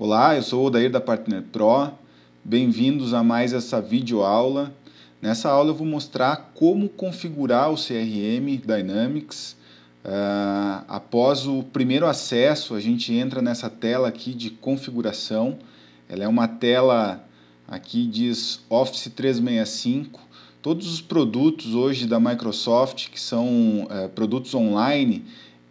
Olá, eu sou o Odair da Partner Pro, bem-vindos a mais essa videoaula. Nessa aula eu vou mostrar como configurar o CRM Dynamics. Após o primeiro acesso, a gente entra nessa tela aqui de configuração. Ela é uma tela, aqui diz Office 365. Todos os produtos hoje da Microsoft, que são produtos online,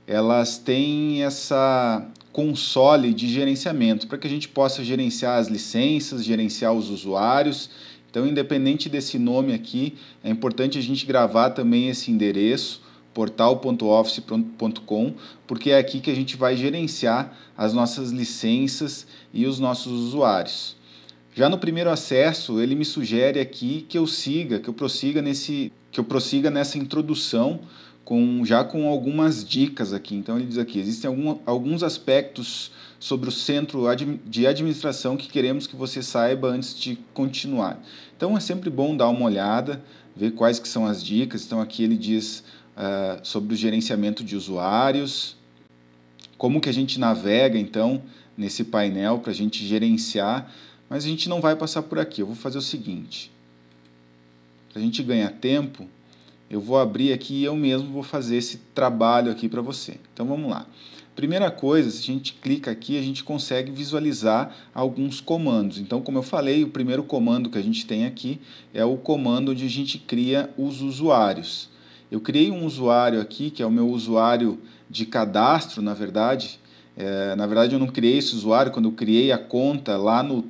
elas têm essa console de gerenciamento, para que a gente possa gerenciar as licenças, gerenciar os usuários. Então, independente desse nome aqui, é importante a gente gravar também esse endereço, portal.office.com, porque é aqui que a gente vai gerenciar as nossas licenças e os nossos usuários. Já no primeiro acesso, ele me sugere aqui que eu prossiga nessa introdução já com algumas dicas aqui. Então ele diz aqui, existem alguns aspectos sobre o centro de administração que queremos que você saiba antes de continuar. Então é sempre bom dar uma olhada, ver quais que são as dicas. Então aqui ele diz sobre o gerenciamento de usuários, como que a gente navega então nesse painel para a gente gerenciar, mas a gente não vai passar por aqui. Eu vou fazer o seguinte, para a gente ganhar tempo, eu vou abrir aqui e eu mesmo vou fazer esse trabalho aqui para você. Então vamos lá. Primeira coisa, se a gente clica aqui, a gente consegue visualizar alguns comandos. Então, como eu falei, o primeiro comando que a gente tem aqui é o comando onde a gente cria os usuários. Eu criei um usuário aqui, que é o meu usuário de cadastro, na verdade. Na verdade, eu não criei esse usuário. Quando eu criei a conta lá no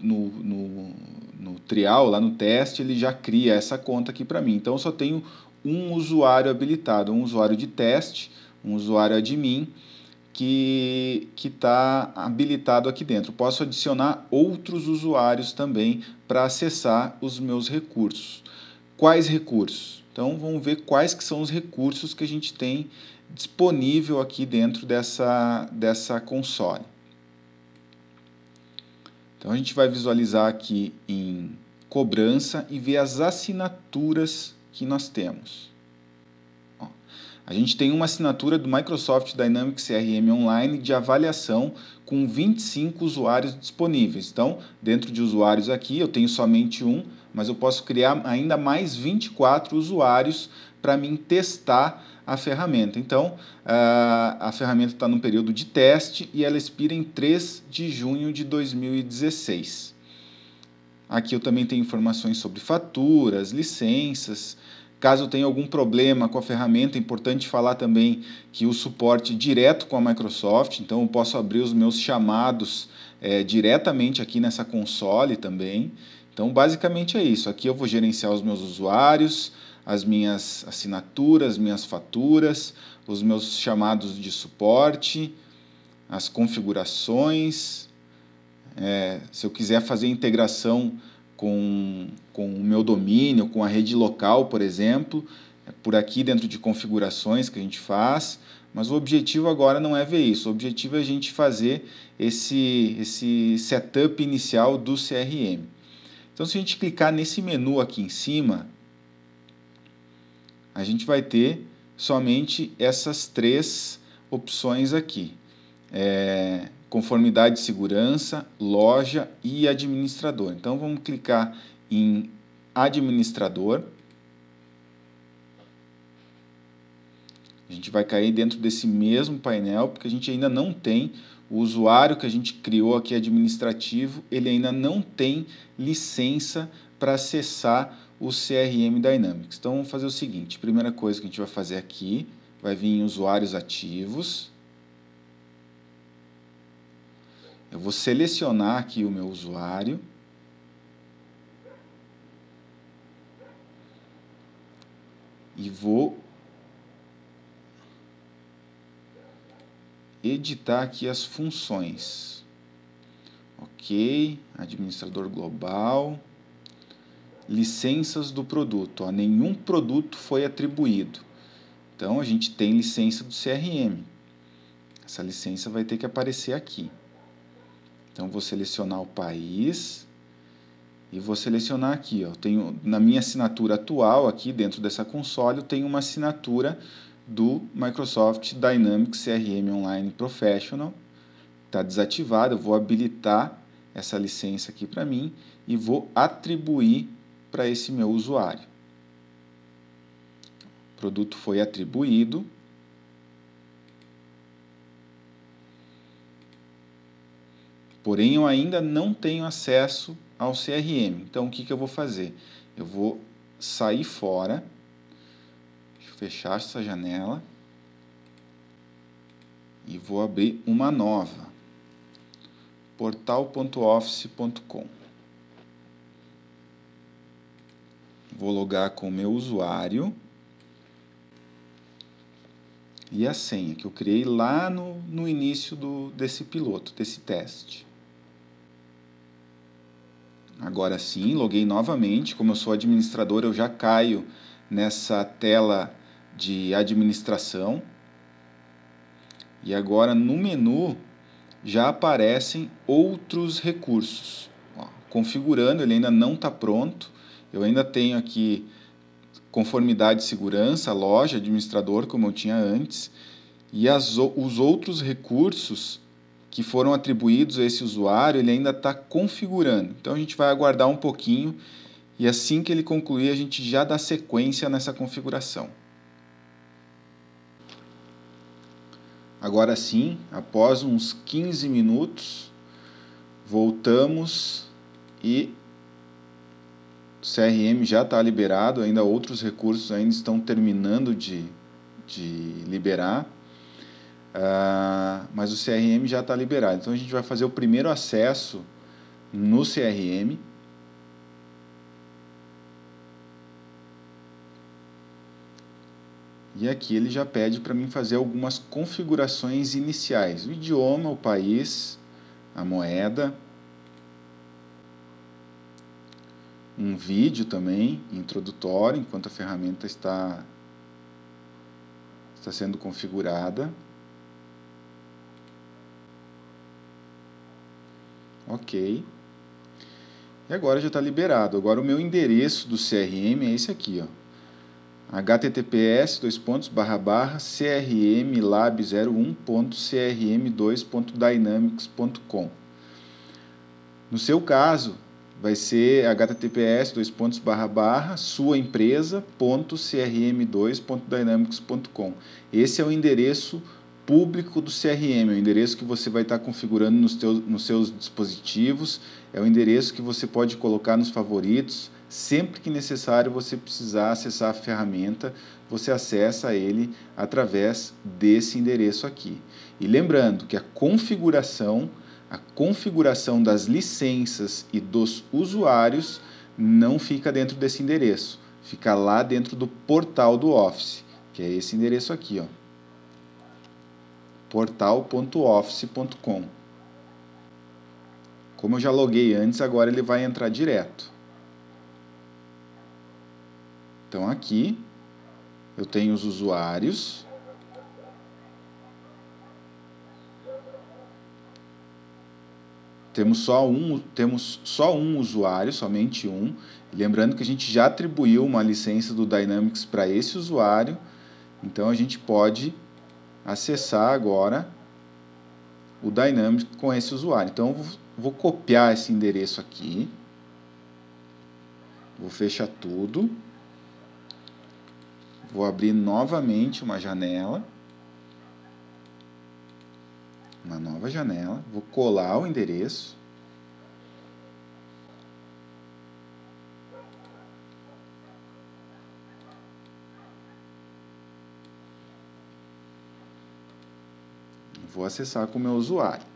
trial, lá no teste, ele já cria essa conta aqui para mim. Então, eu só tenho um usuário habilitado, um usuário de teste, um usuário admin, que está habilitado aqui dentro. Posso adicionar outros usuários também para acessar os meus recursos. Quais recursos? Então, vamos ver quais que são os recursos que a gente tem disponível aqui dentro dessa console. Então, a gente vai visualizar aqui em cobrança e ver as assinaturas que nós temos. A gente tem uma assinatura do Microsoft Dynamics CRM Online de avaliação com 25 usuários disponíveis. Então, dentro de usuários aqui, eu tenho somente um, mas eu posso criar ainda mais 24 usuários para mim testar a ferramenta. Então, a ferramenta está no período de teste e ela expira em 3 de junho de 2016. Aqui eu também tenho informações sobre faturas, licenças. Caso eu tenha algum problema com a ferramenta, é importante falar também que o suporte direto com a Microsoft, então eu posso abrir os meus chamados diretamente aqui nessa console também. Então, basicamente é isso. Aqui eu vou gerenciar os meus usuários, as minhas assinaturas, minhas faturas, os meus chamados de suporte, as configurações. Se eu quiser fazer integração com o meu domínio, com a rede local, por exemplo, é por aqui dentro de configurações que a gente faz, mas o objetivo agora não é ver isso, o objetivo é a gente fazer esse setup inicial do CRM. Então, se a gente clicar nesse menu aqui em cima, a gente vai ter somente essas 3 opções aqui. Conformidade de segurança, loja e administrador. Então, vamos clicar em administrador. A gente vai cair dentro desse mesmo painel, porque a gente ainda não tem o usuário que a gente criou aqui administrativo, ele ainda não tem licença para acessar o CRM Dynamics. Então, vamos fazer o seguinte, primeira coisa que a gente vai fazer aqui, vai vir em usuários ativos. Eu vou selecionar aqui o meu usuário. E vou editar aqui as funções. Ok, administrador global. Licenças do produto. Nenhum produto foi atribuído. Então, a gente tem licença do CRM. Essa licença vai ter que aparecer aqui. Então, vou selecionar o país e vou selecionar aqui. Eu tenho, na minha assinatura atual, aqui dentro dessa console, eu tenho uma assinatura do Microsoft Dynamics CRM Online Professional. Está desativada, eu vou habilitar essa licença aqui para mim e vou atribuir para esse meu usuário. O produto foi atribuído. Porém, eu ainda não tenho acesso ao CRM. Então, o que eu vou fazer? Eu vou sair fora, deixa eu fechar essa janela e vou abrir uma nova, portal.office.com. Vou logar com o meu usuário e a senha que eu criei lá no início desse piloto, desse teste. Agora sim, loguei novamente. Como eu sou administrador, eu já caio nessa tela de administração. E agora no menu já aparecem outros recursos. Ó, configurando, ele ainda não está pronto. Eu ainda tenho aqui conformidade de segurança, loja, administrador, como eu tinha antes. E os outros recursos que foram atribuídos a esse usuário, ele ainda está configurando. Então a gente vai aguardar um pouquinho e assim que ele concluir, a gente já dá sequência nessa configuração. Agora sim, após uns 15 minutos, voltamos e o CRM já está liberado, ainda outros recursos ainda estão terminando de liberar. Mas o CRM já está liberado. Então a gente vai fazer o primeiro acesso no CRM. E aqui ele já pede para mim fazer algumas configurações iniciais. O idioma, o país, a moeda. Um vídeo também, introdutório, enquanto a ferramenta está sendo configurada. Ok. E agora já está liberado. Agora o meu endereço do CRM é esse aqui, ó. https://crmlab01.crm2.dynamics.com. No seu caso, vai ser https://suaempresa.crm2.dynamics.com. Esse é o endereço público do CRM, é o endereço que você vai estar configurando nos seus dispositivos, é o endereço que você pode colocar nos favoritos. Sempre que necessário você precisar acessar a ferramenta, você acessa ele através desse endereço aqui. E lembrando que a configuração das licenças e dos usuários não fica dentro desse endereço, fica lá dentro do portal do Office, que é esse endereço aqui, ó, portal.office.com. Como eu já loguei antes, agora ele vai entrar direto. Então aqui eu tenho os usuários. Temos só um usuário, somente um. Lembrando que a gente já atribuiu uma licença do Dynamics para esse usuário. Então a gente pode acessar agora o Dynamics com esse usuário. Então eu vou copiar esse endereço aqui. Vou fechar tudo. Vou abrir novamente uma janela. Uma nova janela. Vou colar o endereço. Vou acessar com o meu usuário.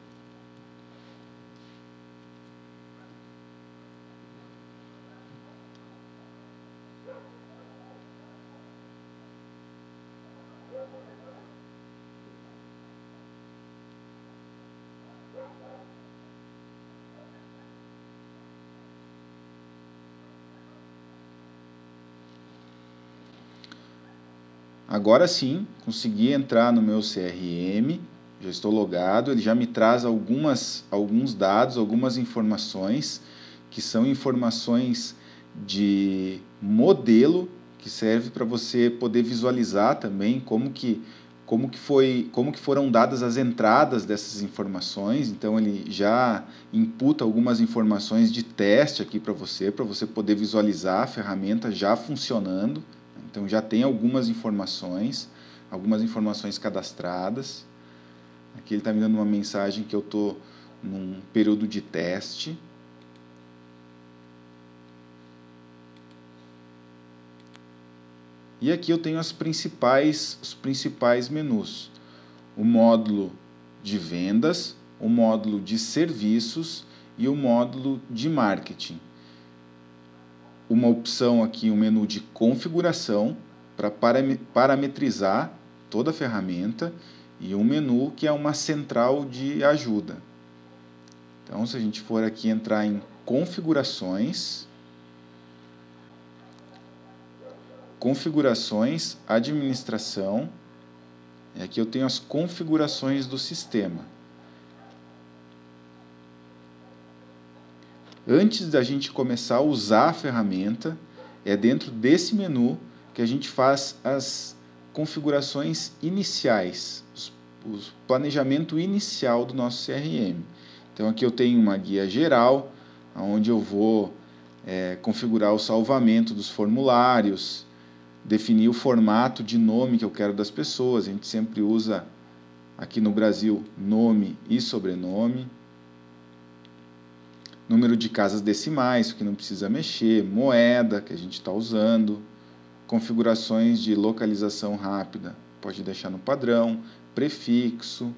Agora sim, consegui entrar no meu CRM, já estou logado, ele já me traz alguns dados, algumas informações, que são informações de modelo, que serve para você poder visualizar também como que como que foram dadas as entradas dessas informações. Então ele já imputa algumas informações de teste aqui para você poder visualizar a ferramenta já funcionando. Então já tem algumas informações cadastradas. Aqui ele está me dando uma mensagem que eu estou num período de teste. E aqui eu tenho os principais menus. O módulo de vendas, o módulo de serviços e o módulo de marketing. Uma opção aqui, um menu de configuração para parametrizar toda a ferramenta e um menu que é uma central de ajuda. Então, se a gente for aqui entrar em configurações, administração, e aqui eu tenho as configurações do sistema. Antes da gente começar a usar a ferramenta, é dentro desse menu que a gente faz as configurações iniciais, o planejamento inicial do nosso CRM. Então aqui eu tenho uma guia geral, onde eu vou configurar o salvamento dos formulários, definir o formato de nome que eu quero das pessoas. A gente sempre usa, aqui no Brasil, nome e sobrenome. Número de casas decimais, que não precisa mexer. Moeda, que a gente está usando. Configurações de localização rápida, pode deixar no padrão. Prefixo.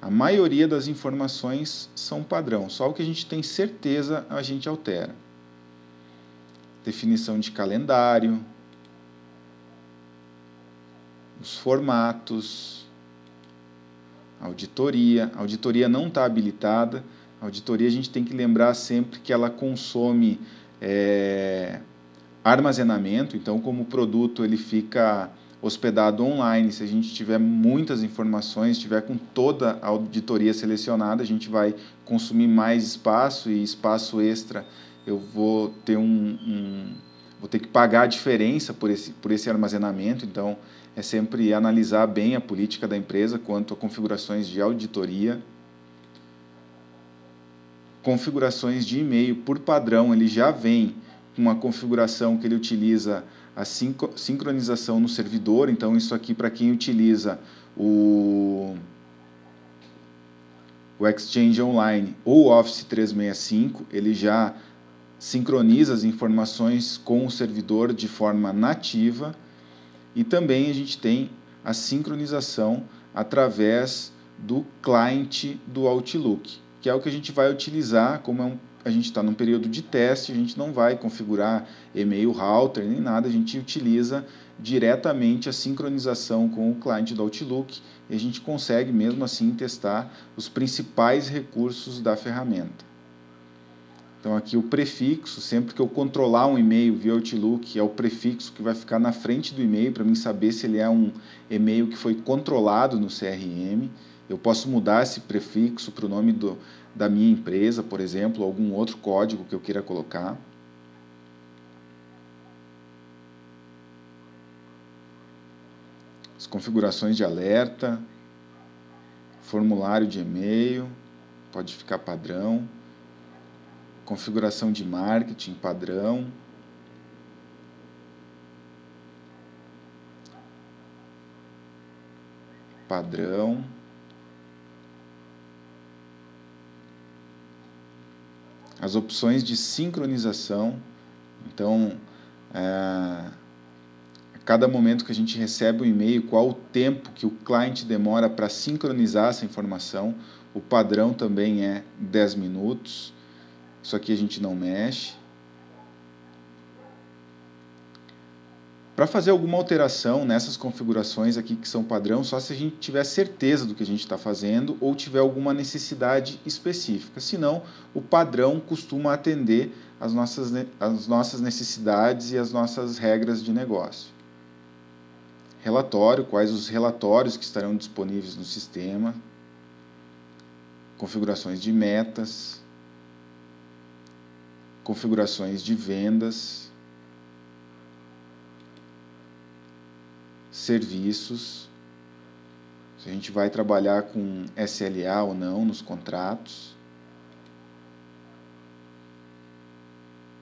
A maioria das informações são padrão, só o que a gente tem certeza a gente altera. Definição de calendário, os formatos, auditoria. A auditoria não está habilitada. A auditoria a gente tem que lembrar sempre que ela consome armazenamento. Então, como o produto ele fica hospedado online, se a gente tiver muitas informações, tiver com toda a auditoria selecionada, a gente vai consumir mais espaço, e espaço extra eu vou ter vou ter que pagar a diferença por esse armazenamento. Então é sempre analisar bem a política da empresa quanto a configurações de auditoria. Configurações de e-mail, por padrão, ele já vem com uma configuração que ele utiliza a sincronização no servidor. Então isso aqui, para quem utiliza o Exchange Online ou o Office 365, ele já sincroniza as informações com o servidor de forma nativa. E também a gente tem a sincronização através do cliente do Outlook, que é o que a gente vai utilizar. Como a gente está num período de teste, a gente não vai configurar e-mail router nem nada, a gente utiliza diretamente a sincronização com o cliente do Outlook, e a gente consegue mesmo assim testar os principais recursos da ferramenta. Então aqui o prefixo, sempre que eu controlar um e-mail via Outlook, é o prefixo que vai ficar na frente do e-mail para mim saber se ele é um e-mail que foi controlado no CRM. Eu posso mudar esse prefixo para o nome da minha empresa, por exemplo, ou algum outro código que eu queira colocar. As configurações de alerta, formulário de e-mail, pode ficar padrão. Configuração de marketing, padrão. Padrão. As opções de sincronização. Então, a cada momento que a gente recebe um e-mail, qual o tempo que o cliente demora para sincronizar essa informação. O padrão também é 10 minutos. Isso aqui a gente não mexe. Para fazer alguma alteração nessas configurações aqui que são padrão, só se a gente tiver certeza do que a gente está fazendo ou tiver alguma necessidade específica. Senão, o padrão costuma atender as nossas necessidades e as nossas regras de negócio. Relatório, quais os relatórios que estarão disponíveis no sistema. Configurações de metas. Configurações de vendas. serviços, se a gente vai trabalhar com SLA ou não nos contratos.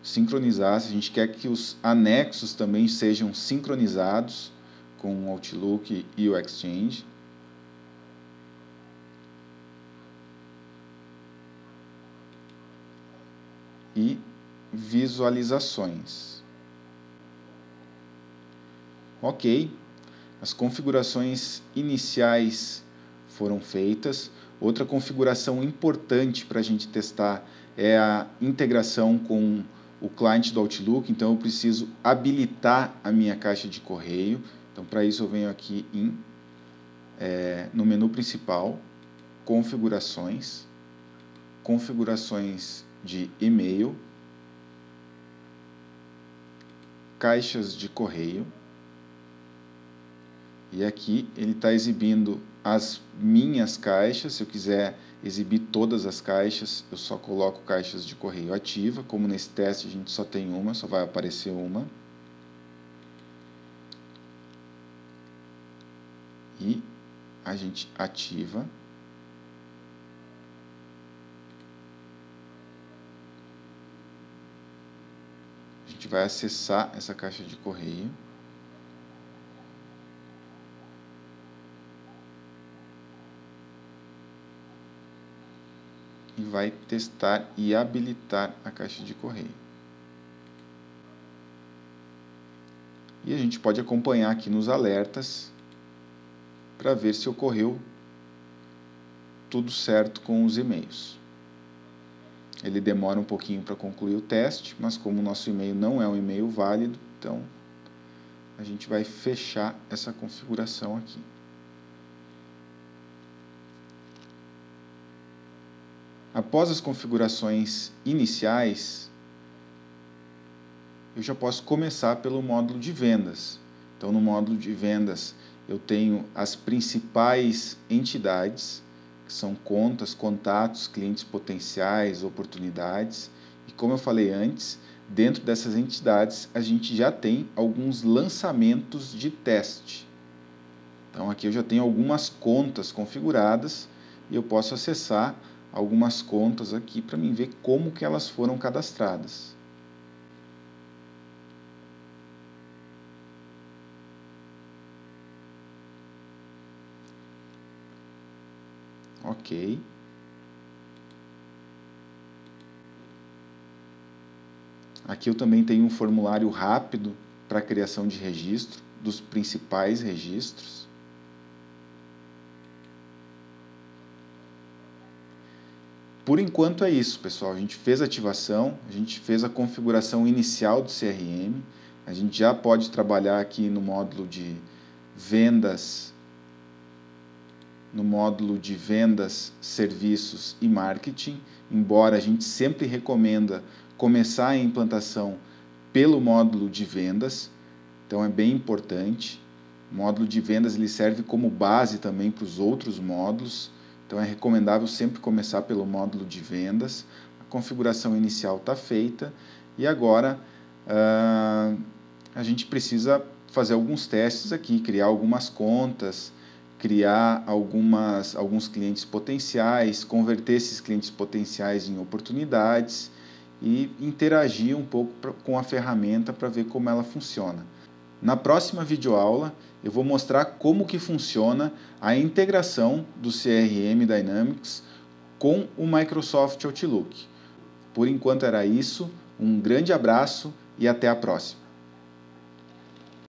Sincronizar, se a gente quer que os anexos também sejam sincronizados com o Outlook e o Exchange. E visualizações. Ok, as configurações iniciais foram feitas. Outra configuração importante para a gente testar é a integração com o cliente do Outlook. Então eu preciso habilitar a minha caixa de correio. Então para isso eu venho aqui no menu principal, configurações, configurações de e-mail, caixas de correio, e aqui ele está exibindo as minhas caixas. Se eu quiser exibir todas as caixas, eu só coloco caixas de correio ativa. Como nesse teste a gente só tem uma, só vai aparecer uma. E a gente ativa. A gente vai acessar essa caixa de correio. E vai testar e habilitar a caixa de correio. E a gente pode acompanhar aqui nos alertas para ver se ocorreu tudo certo com os e-mails. Ele demora um pouquinho para concluir o teste, mas como o nosso e-mail não é um e-mail válido, então a gente vai fechar essa configuração aqui. Após as configurações iniciais, eu já posso começar pelo módulo de vendas. Então, no módulo de vendas, eu tenho as principais entidades, que são contas, contatos, clientes potenciais, oportunidades. E como eu falei antes, dentro dessas entidades, a gente já tem alguns lançamentos de teste. Então, aqui eu já tenho algumas contas configuradas e eu posso acessar algumas contas aqui para mim ver como que elas foram cadastradas. Ok. Aqui eu também tenho um formulário rápido para a criação de registro, dos principais registros. Por enquanto é isso, pessoal. A gente fez a ativação, a gente fez a configuração inicial do CRM, a gente já pode trabalhar aqui no módulo de vendas, serviços e marketing, embora a gente sempre recomenda começar a implantação pelo módulo de vendas, então é bem importante. O módulo de vendas ele serve como base também para os outros módulos. Então é recomendável sempre começar pelo módulo de vendas. A configuração inicial está feita e agora a gente precisa fazer alguns testes aqui, criar algumas contas, criar alguns clientes potenciais, converter esses clientes potenciais em oportunidades e interagir um pouco com a ferramenta para ver como ela funciona. Na próxima videoaula, eu vou mostrar como que funciona a integração do CRM Dynamics com o Microsoft Outlook. Por enquanto era isso, um grande abraço e até a próxima.